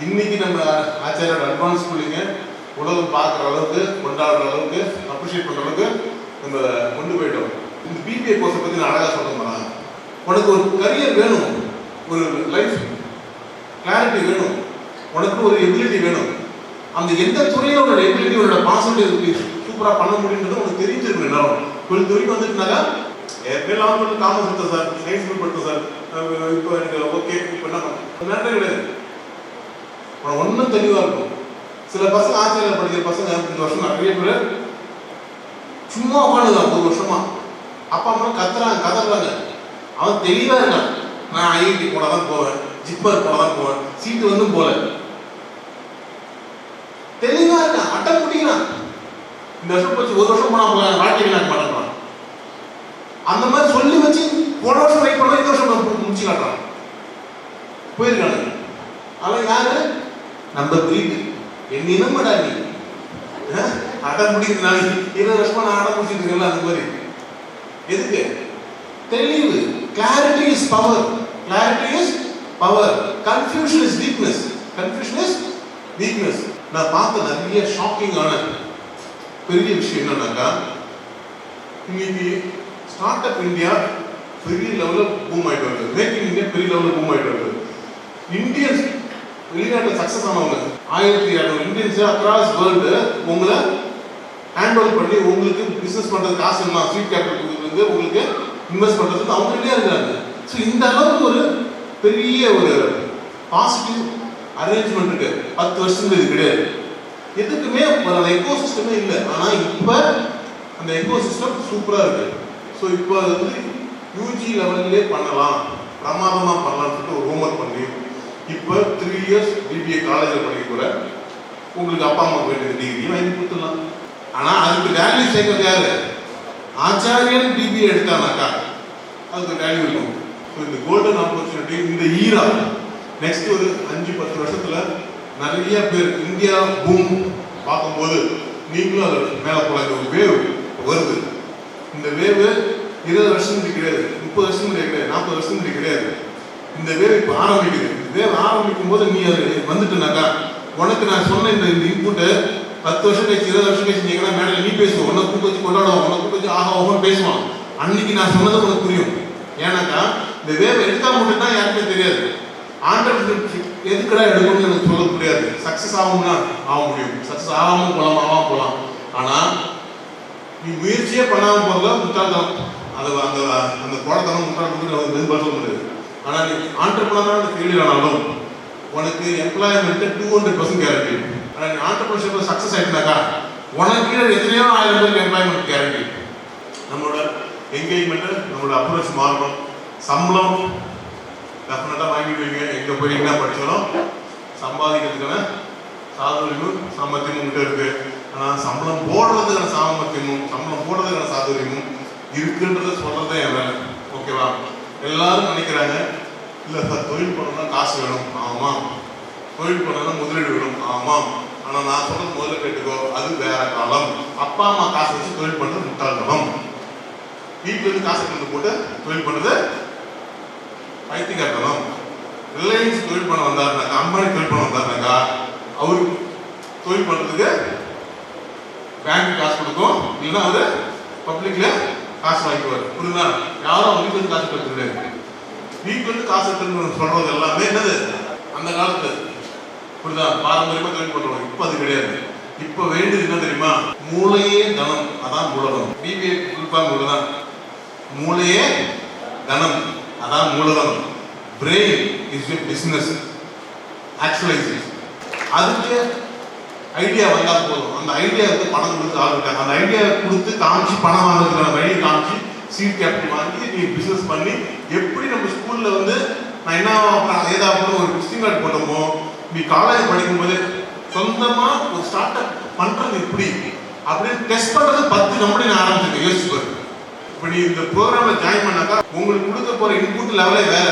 இன்னைக்கு நம்ம ஆச்சாரியோட அட்வான்ஸ் ஸ்கூலிங்க உலகம் பார்க்குற அளவுக்கு, கொண்டாடுற அளவுக்கு, அப்ரிஷியேட் பண்ணுற அளவுக்கு நம்ம கொண்டு போயிட்டோம். இந்த பிபிஏ கோர்ஸை பற்றி நான் அழகாக சொல்கிறேன்னா, உனக்கு ஒரு கரியர் வேணும், ஒரு லைஃப் கிளாரிட்டி வேணும், உனக்கு ஒரு எபிலிட்டி வேணும். அந்த எந்த துறையில் உன்னோட எபிலிட்டி, உன்னோட பாசிட்டிவ் சூப்பராக பண்ண முடியுன்றது உனக்கு தெரிஞ்சிருக்கணும். எல்லாரும் 12th வரைக்கும் வந்துட்டுனாக்கா ஏற்கனவே வந்து காமர்ஸ் எடுத்தேன் சார், சயின்ஸ் படித்தேன் சார், இப்போ எனக்கு ஓகே, இப்போ என்ன மேட்டர் கிடையாது. உனக்கு ஒன்றும் தெளிவாக இருக்கும். சில பசங்க ஆசிரியர் படிக்கிற பசங்க இந்த வருஷம் நிறைய பேர் சும்மா உட்காந்துதான் 1 வருஷமா அப்பா அம்மா கதறாங்க. அவன் தெளிவாக இருக்கான். நான் ஐஐடி போட தான் போவேன், ஜிப்பர் போட தான் போவேன், சீட்டு வந்து போல தெளிவாக இருக்கான். அட்டம் முடிக்கிறான். இந்த வருஷம் போச்சு, 1 வருஷம் போனா போல வாழ்க்கையில் நான் மாட்டேன். அந்த மாதிரி சொல்லி வச்சு போன வருஷம் வெயிட் பண்ண இந்த வருஷம் முடிச்சு காட்டுறான். போயிருக்காங்க. அவன் யாரு? நம்பர் 3. என்ன இனமாடா நீ? அடம் முடிக்கிறது நாளைக்கு 20 வருஷமா நான் அடம் முடிச்சுட்டு இருக்கேன்ல, அந்த மாதிரி. எதுக்கு? தெளிவு. Clarity is power. Clarity is power. Confusion is weakness. Confusion is weakness. நான் பார்த்த நிறைய ஷாக்கிங்கான பெரிய விஷயம் என்னன்னாக்கா, இன்னைக்கு ஸ்டார்ட் அப் இந்தியா பெரிய லெவலில் பூம் ஆகிட்டு வருது. மேக் இன் இந்தியா பெரிய லெவலில் பூம் ஆகிட்டு வருது. இந்தியன்ஸ் வெளிநாட்டில் சக்ஸஸ் ஆனவங்க 1200 இந்தியன்ஸ் அக்ராஸ் வேர்ல்டு உங்களை ஹேண்ட் ஓவர் பண்ணி உங்களுக்கு பிஸ்னஸ் பண்ணுறதுக்கு காசு என்ன ஸ்வீட் கேபிட்டல் வந்து உங்களுக்கு இன்வெஸ்ட் பண்ணுறதுக்கு அவங்கள்டே இருக்கிறாங்க. ஸோ இந்த அளவுக்கு ஒரு பெரிய ஒரு பாசிட்டிவ் அரேஞ்ச்மெண்ட் இருக்கு. 10 வருஷத்துக்கு இது கிடையாது. எதுக்குமே ஒரு எக்கோ சிஸ்டமே இல்லை. ஆனால் இப்போ அந்த எக்கோ சிஸ்டம் சூப்பராக இருக்கு. ஸோ இப்போ அது வந்து யூஜி லெவல்லே பண்ணலாம், பிரமாதமாக பண்ணலாம்னு சொல்லிட்டு ஒரு ஹோம்ஒர்க் பண்ணி இப்போ 3 இயர்ஸ் பிபிஏ காலேஜில் படிக்கக்கூட உங்களுக்கு அப்பா அம்மா வேண்டிய டிகிரி வாங்கி கொடுத்துடலாம். ஆனால் அதுக்கு வேல்யூ சேர்க்கறது யாரு? ஆச்சாரியன் பிபிஏ எடுத்தானாக்கா அதுக்கு வேல்யூ இருக்கும். ஸோ இந்த கோல்டன் ஆப்பர்ச்சுனிட்டி, இந்த ஈரா நெக்ஸ்ட் ஒரு 5-10 வருஷத்துல நிறைய பேர் இந்தியா பூம் பார்க்கும்போது நீங்களும் அது மேலே போல ஒரு வேவ் வருது. இந்த வேவு 20 வருஷத்துக்கு கிடையாது, 30 வருஷத்துக்கு கிடையாது, 40 வருஷத்துக்கு கிடையாது. இந்த வேவ் இப்போ ஆரம்பிக்குது. இந்த வேவ் ஆரம்பிக்கும் போது நீ அது வந்துட்டுனாக்கா உனக்கு நான் சொன்ன இந்த இன்புட்டு 10 வருஷம் கழிச்சு 20 வருஷம் கழிச்சு நீங்கன்னா மேலே நீ பேசுவோம், உன்னை கூப்பிட்டு வச்சு கொண்டாடுவோம், உன்னை கூப்பிட்டு வச்சு ஆக ஓகோன்னு பேசுவான். அன்னைக்கு நான் சொன்னது உனக்கு புரியும். ஏன்னாக்கா இந்த வேவ் எடுக்காம மட்டும்தான் யாருக்குமே தெரியாது. ஆண்டர்பிரினர்ஷிப் எதுக்கடா எடுக்கணும்னு எனக்கு சொல்ல முடியாது. சக்ஸஸ் ஆகும்னா ஆக முடியும், சக்ஸஸ் ஆகாமல் போகலாம். ஆனால் நீ முயற்சியே பண்ணாமல் போகிறதா முட்டாள்தனம். அது அந்த அந்த கோடத்தனம் முட்டாள் பதில் சொல்ல முடியாது. ஆனால் நீ ஆண்டர்பிரினராக ஃபெயிலியர் ஆனாலும் உனக்கு எம்ப்ளாய்மெண்ட்டு 200% கேரண்டி. ஆனால் நீ ஆண்டர்பிரினர்ஷிப்பில் சக்ஸஸ் ஆகிட்டுனாக்கா உனக்கு கீழே எத்தனையோ 1000 பேருக்கு எம்ப்ளாய்மெண்ட் கேரண்டி. நம்மளோட என்கேஜ்மெண்ட்டு, நம்மளோட அப்ரோச் மாறணும். சம்பளம் டெஃபினட்டாக வாங்கிட்டு வைங்க. எங்கே போய் என்ன படித்தாலும் சம்பாதிக்கிறதுக்கான சாதுரியமும் சாமர்த்தியமும் கிட்ட இருக்கு. ஆனால் சம்பளம் போடுறதுக்கான சாமர்த்தியமும் சம்பளம் போடுறதுக்கான சாதுரியமும் இருக்குன்றத சொல்றதே என் வேலை. ஓகேவா? எல்லாரும் நினைக்கிறாங்க இல்லை சார் தொழில் பண்ணணும்னா காசு வேணும். ஆமாம். தொழில் பண்ணணும்னா முதலீடு வேணும். ஆமாம். ஆனால் நான் சொல்றது முதல்ல கேட்டுக்கோ, அது வேற காலம். அப்பா அம்மா காசு வச்சு தொழில் பண்ணுறது முட்டாள்தனம். வீட்டில் இருந்து காசு கொண்டு போட்டு தொழில் பண்ணுறது பைத்தியக்காரத்தனம். ரிலையன்ஸ் தொழில் பண்ண வந்தாருனாக்கா, அம்பானி தொழில் பண்ண வந்தாருனாக்கா அவரு தொழில் பண்ணுறதுக்கு பேங்க் காசு கொடுக்கும், இல்லைன்னா அவரு பப்ளிக்ல காசு வாங்கிக்குவார். புரியுதா? யாரும் அவங்க வீட்டுல காசு எடுத்து கிடையாது. வீட்டுல இருந்து காசு எடுத்துன்னு சொல்றது எல்லாமே என்னது அந்த காலத்து புரியுதா பாரம்பரியமா தொழில் பண்றோம். இப்போ அது கிடையாது. இப்போ வேண்டியது என்ன தெரியுமா? மூளையே தனம், அதான் மூலதனம். பிபிஏ குறிப்பா மூலதான். மூளையே தனம், அதான் மூலதனம். Brain is a business. Actualisation. அதுக்கு ஐடியா வந்தால் போதும். அந்த ஐடியாவுக்கு பணம் கொடுத்து ஆரம்பிட்டாங்க. அந்த ஐடியா கொடுத்து காமிச்சு பணம் வாங்குறதுக்கான வழியை காமிச்சு சீட் கேபிட்டல் வாங்கி நீ பிசினஸ் பண்ணி எப்படி நம்ம ஸ்கூல்ல வந்து நான் என்ன ஏதாவது ஒரு விசிட்டிங் கார்டு போட்டோமோ, நீ காலேஜ் படிக்கும்போது சொந்தமா ஒரு ஸ்டார்ட் அப் பண்றது எப்படி அப்படின்னு டெஸ்ட் பண்றது 10 கம்பெனி நான் ஆரம்பிச்சிருக்கேன். யோசிச்சு இப்போ நீ இந்த ப்ரோக்ராம்ல ஜாயின் பண்ணாக்கா உங்களுக்கு கொடுக்க போற இன்புட் லெவலே வேற.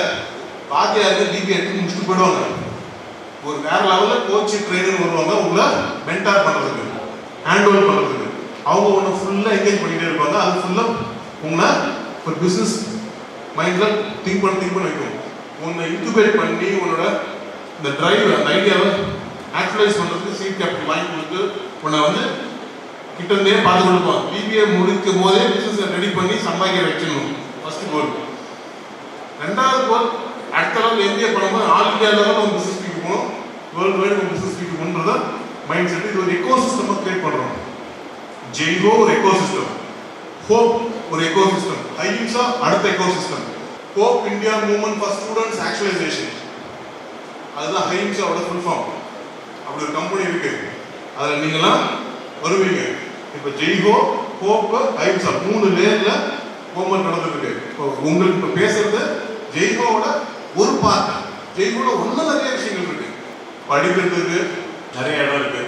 பாத்தியாருக்கு டிபி எடுத்து முடிச்சுட்டு போயிடுவாங்க. ஒரு வேற லெவலில் கோச் ட்ரெயினர் வருவாங்க உங்களை மென்டார் பண்ணுறதுக்கு, ஹேண்ட் ஓவர் பண்ணுறதுக்கு. அவங்க ஒன்று ஃபுல்லாக என்கேஜ் பண்ணிகிட்டே இருப்பாங்க. அது ஃபுல்லாக உங்களை ஒரு பிஸ்னஸ் மைண்டில் திங்க் பண்ண வைக்கும். உன்னை இன்குபேட் பண்ணி உன்னோட இந்த டிரைவ் அந்த ஐடியாவை கேபிட்டலைஸ் பண்ணுறதுக்கு சீட் கேபிட்டல் வாங்கி கொடுத்து உன்னை வந்து கிட்ட இருந்தே பார்த்து கொடுப்போம். பிபிஏ முடிக்கும் போதே பிஸ்னஸ் ரெடி பண்ணி சம்பாதிக்க வச்சிடணும். First goal. ரெண்டாவது கோல், அடுத்த லெவலில் எம்பிஏ பண்ணும்போது ஆல் இந்தியா லெவலில் ஒரு பிஸ்னஸ் ஸ்பீக் போகணும், வேர்ல்டு வைடு ஒரு பிஸ்னஸ் ஸ்பீக் பண்ணுறத மைண்ட் செட். இது ஒரு எக்கோ சிஸ்டம் கிரியேட் பண்ணுறோம். ஜெய்கோ ஒரு எக்கோ சிஸ்டம், ஹோப் ஒரு எக்கோ சிஸ்டம், அஹிம்சா அடுத்த echo system. Hope India movement for students actualisation, அதுதான் அஹிம்சாவோட ஃபுல் ஃபார்ம். அப்படி ஒரு கம்பெனி இருக்கு, அதில் நீங்களாம் வருவீங்க. இப்போ ஜெய்கோ, ஹோப், அஹிம்சா 3 லேயர்ல ஹோம்ஒர்க் நடந்துருக்கு. இப்போ உங்களுக்கு இப்போ பேசுறது ஜெய்கோவோட ஒரு பார்ட். ஜெய்கோட ஒன்றும் நிறைய விஷயங்கள் இருக்கு. படிக்கிறதுக்கு நிறைய இடம் இருக்கு.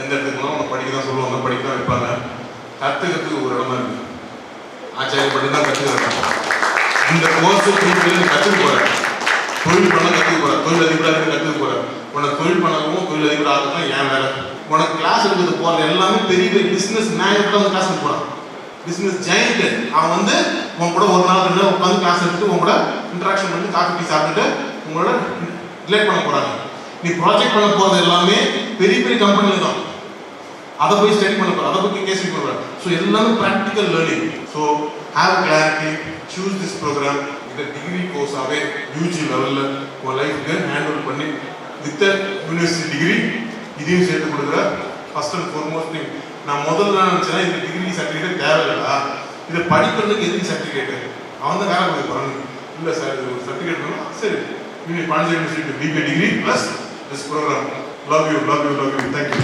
எந்த இடத்துக்குலாம் அவங்க படிக்க தான் சொல்லுவாங்க, படிக்க தான் வைப்பாங்க. கற்றுக்கிறதுக்கு ஒரு இடம் தான் இருக்கு. ஆச்சாரிய பண்ணி தான் கற்றுக்கிறாங்க. இந்த கோர்ஸ் கற்றுக்க போகிறேன், தொழில் பண்ண கற்றுக்க போகிறேன், தொழில் அதிபராக கற்றுக்க போகிறேன். உனக்கு தொழில் பண்ணவும் தொழில் அதிபராக தான் ஏன் வேலை. உனக்கு கிளாஸ் எடுக்கிறது போகிறது எல்லாமே பெரிய பெரிய பிஸ்னஸ் மேனேஜர் தான் கிளாஸ் எடுக்க போகிறான். பிஸ்னஸ் ஜெயிண்ட் அவன் வந்து உன் கூட ஒரு நாள் 2 நாள் உட்காந்து கிளாஸ் எடுத்து உன் கூட இன்ட்ராக்ஷன் பண்ணி காஃபி டீ சாப்பிட்டுட்டு உங்களோட ரிலேட் பண்ண போகிறாங்க. நீ ப்ராஜெக்ட் பண்ண போகிறது எல்லாமே பெரிய பெரிய கம்பெனியில் தான். அதை போய் ஸ்டடி பண்ண போகிற, அதை பற்றி கேஸ் பண்ணுற. ஸோ எல்லாமே practical learning. So have clarity, choose this program. இதை டிகிரி கோர்ஸாகவே யூஜி லெவலில் உங்கள் லைஃப்க்கு ஹேண்டில் பண்ணி வித் யூனிவர்சிட்டி டிகிரி இதையும் சேர்த்து கொடுக்குற ஃபர்ஸ்ட் அண்ட் ஃபோர்மோஸ்ட் திங். நான் முதல்ல நினச்சேன்னா இந்த டிகிரி சர்டிஃபிகேட் தேவையில்லை, இதை படிக்கிறதுக்கு எதுக்கு சர்டிஃபிகேட்டு, அவன் தான் வேலை கொடுக்க போகிறாங்க. இல்லை சார் இது ஒரு சர்டிஃபிகேட் வேணும். சரி, Pondicherry university BBA degree plus this program. Love you, love you, love you. Thank you.